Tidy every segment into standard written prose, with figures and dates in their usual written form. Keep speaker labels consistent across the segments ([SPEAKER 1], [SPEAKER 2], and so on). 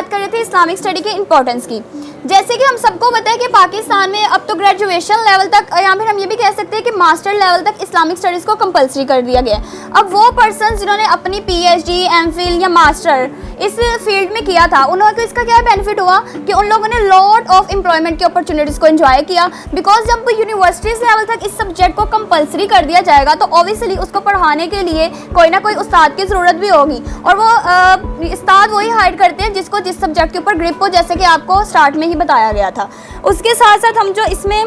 [SPEAKER 1] बात कर रहे थे इस्लामिक स्टडी के इंपॉर्टेंस की। जैसे कि हम सबको पता है कि पाकिस्तान में अब तो ग्रेजुएशन लेवल तक या फिर हम ये भी कह सकते हैं कि मास्टर लेवल तक इस्लामिक स्टडीज़ को कंपलसरी कर दिया गया है। अब वो पर्सन जिन्होंने अपनी पीएचडी, एमफिल या मास्टर इस फील्ड में किया था, उन्होंने इसका क्या बेनिफिट हुआ कि उन लोगों ने लॉट ऑफ एम्प्लॉयमेंट की अपॉर्चुनिटीज़ को एंजॉय किया। बिकॉज जब यूनिवर्सिटीज़ लेवल तक इस सब्जेक्ट को कंपलसरी कर दिया जाएगा तो ऑब्वियसली उसको पढ़ाने के लिए कोई ना कोई उस्ताद की ज़रूरत भी होगी, और वो उस्ताद वही हायर करते हैं जिसको जिस सब्जेक्ट के ऊपर ग्रिप हो, जैसे कि आपको स्टार्ट में ही बताया गया था। उसके साथ साथ हम जो इसमें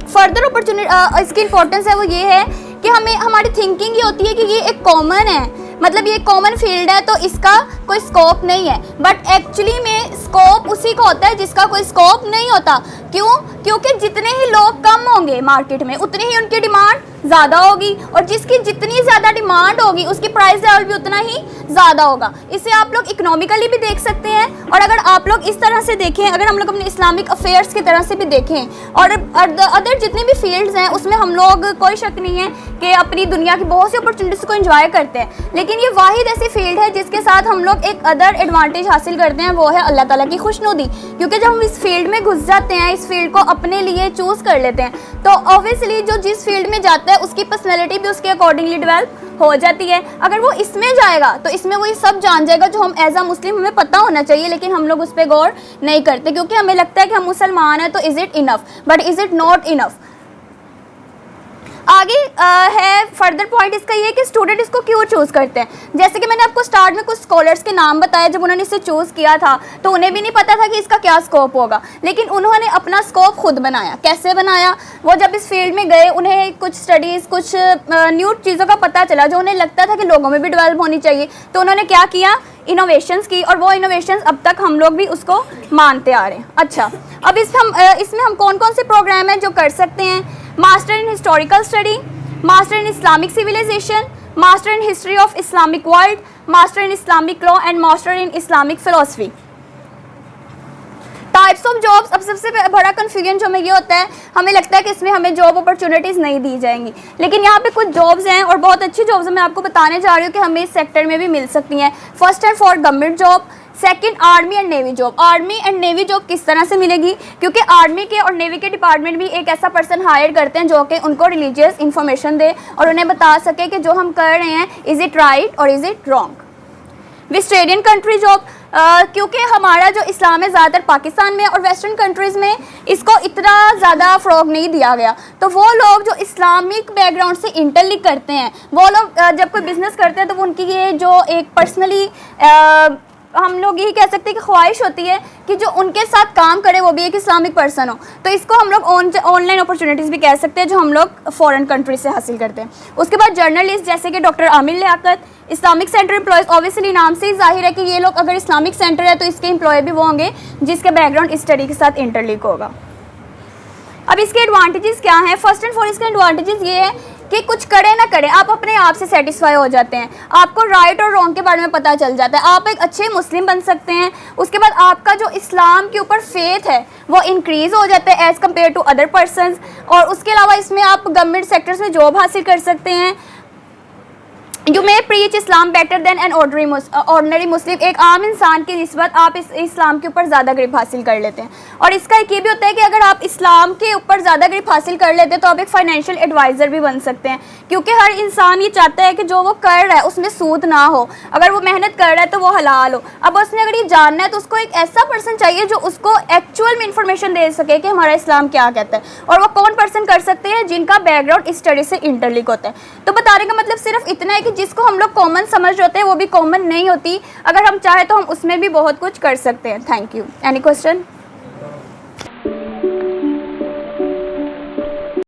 [SPEAKER 1] फर्दर अपॉर्चुनिटी इसकी इंपॉर्टेंस है वो ये है कि हमें हमारी थिंकिंग ये होती है कि ये एक कॉमन है, मतलब ये कॉमन फील्ड है तो इसका कोई स्कोप नहीं है, बट एक्चुअली में स्कोप उसी को होता है जिसका कोई स्कोप नहीं होता। क्यों? क्योंकि जितने ही लोग कम होंगे मार्केट में उतनी ही उनकी डिमांड ज़्यादा होगी, और जिसकी जितनी ज़्यादा डिमांड होगी उसकी प्राइस लेवल भी उतना ही ज़्यादा होगा। इसे आप लोग इकोनॉमिकली भी देख सकते हैं, और अगर आप लोग इस तरह से देखें, अगर हम लोग अपने इस्लामिक अफेयर्स की तरह से भी देखें, और अदर जितनी भी फील्ड्स हैं उसमें हम लोग कोई शक नहीं है कि अपनी दुनिया की बहुत सी अपॉर्चुनिटीज़ को एंजॉय करते हैं, लेकिन ये वाहिद ऐसी फील्ड है जिसके साथ हम लोग एक अदर एडवांटेज हासिल करते हैं, वो है अल्लाह ताला की खुशनुदी। क्योंकि जब हम इस फील्ड में घुस जाते हैं, इस फील्ड को अपने लिए चूज़ कर लेते हैं, तो ऑब्वियसली जो जिस फील्ड में जाता है उसकी पर्सनैलिटी भी उसके अकॉर्डिंगली डेवलप हो जाती है। अगर वो इसमें जाएगा तो इसमें वो ये सब जान जाएगा जो हम एज अ मुस्लिम हमें पता होना चाहिए, लेकिन हम लोग उस पर गौर नहीं करते क्योंकि हमें लगता है कि हम मुसलमान हैं तो is it enough, but is it not enough. आगे है फर्दर पॉइंट इसका ये कि स्टूडेंट इसको क्यों चूज़ करते हैं। जैसे कि मैंने आपको स्टार्ट में कुछ स्कॉलर्स के नाम बताए, जब उन्होंने इसे चूज़ किया था तो उन्हें भी नहीं पता था कि इसका क्या स्कोप होगा, लेकिन उन्होंने अपना स्कोप खुद बनाया। कैसे बनाया? वो जब इस फील्ड में गए उन्हें कुछ स्टडीज़, कुछ न्यू चीज़ों का पता चला जो उन्हें लगता था कि लोगों में भी डेवलप होनी चाहिए, तो उन्होंने क्या किया? इनोवेशंस की, और वो इनोवेशंस अब तक हम लोग भी उसको मानते आ रहे हैं। अच्छा, अब इसमें हम कौन कौन से प्रोग्राम हैं जो कर सकते हैं? Master in historical study, master in Islamic civilisation, master in history of Islamic world, master in Islamic law and master in Islamic philosophy. Types of jobs. अब सबसे बड़ा कन्फ्यूजन जो हमें ये होता है, हमें लगता है कि इसमें हमें जॉब अपॉर्चुनिटीज़ नहीं दी जाएंगी, लेकिन यहाँ पे कुछ जॉब्स हैं और बहुत अच्छी जॉब्स मैं आपको बताने जा रही हूँ कि हमें इस सेक्टर में भी मिल सकती हैं। First and for government job, second army and navy job. Army and navy job किस तरह से मिलेगी? क्योंकि आर्मी के और नेवी के डिपार्टमेंट भी एक ऐसा पर्सन हायर करते हैं जो कि उनको रिलीजियस इन्फॉर्मेशन दे और उन्हें बता सके कि जो हम कर रहे हैं इज़ इट राइट और is it wrong. Western country job, क्योंकि हमारा जो इस्लाम है ज़्यादातर पाकिस्तान में और वेस्टर्न कंट्रीज़ में इसको इतना ज़्यादा फ़रोग नहीं दिया गया, तो वो लोग जो इस्लामिक बैकग्राउंड से इंटरलिंक करते हैं, वो लोग जब कोई बिज़नेस करते हैं तो उनकी ये जो एक पर्सनली हम लोग यही कह सकते हैं कि ख्वाहिश होती है कि जो उनके साथ काम करे वो भी एक इस्लामिक पर्सन हो, तो इसको हम लोग ऑनलाइन अपॉर्चुनिटीज़ भी कह सकते हैं जो हम लोग फॉरेन कंट्री से हासिल करते हैं। उसके बाद जर्नलिस्ट, जैसे कि doctor Aamir Liaquat. Islamic centre employees, obviously नाम से ही जाहिर है कि ये लोग अगर इस्लामिक सेंटर है तो इसके एम्प्लॉय भी वो होंगे जिसके बैकग्राउंड इस स्टडी के साथ इंटरलिंक होगा। अब इसके एडवांटेजेस क्या हैं? फर्स्ट एंड फॉरमोस्ट इसके एडवांटेजेस ये है कि कुछ करें ना करें आप अपने आप से सेटिस्फाई हो जाते हैं, आपको राइट और रॉन्ग के बारे में पता चल जाता है, आप एक अच्छे मुस्लिम बन सकते हैं। उसके बाद आपका जो इस्लाम के ऊपर फेथ है वो इंक्रीज़ हो जाता है as compared to other persons, और उसके अलावा इसमें आप गवर्नमेंट सेक्टर्स में जॉब हासिल कर सकते हैं। You may preach Islam better than an ordinary Muslim. एक आम इंसान की निस्बत आप इस इस्लाम के ऊपर ज़्यादा ग्रिप हासिल कर लेते हैं, और इसका एक ये भी होता है कि अगर आप इस्लाम के ऊपर ज़्यादा ग्रिप हासिल कर लेते हैं तो आप एक फाइनेंशियल एडवाइज़र भी बन सकते हैं, क्योंकि हर इंसान ये चाहता है कि जो वो कर रहा है उसमें सूद ना हो, अगर वो मेहनत कर रहा है तो वो हलाल हो। अब उसने अगर ये जानना है तो उसको एक ऐसा पर्सन चाहिए जो उसको एक्चुअल में इंफॉर्मेशन दे सके कि हमारा इस्लाम क्या कहता है, और वो कौन पर्सन कर सकते हैं? जिनका बैकग्राउंड इस स्टडी से इंटरलिंक होता है। तो बताने का मतलब सिर्फ इतना है कि जिसको हम लोग कॉमन समझ रहे होते हैं वो भी कॉमन नहीं होती, अगर हम चाहें तो हम उसमें भी बहुत कुछ कर सकते हैं। Thank you. Any question?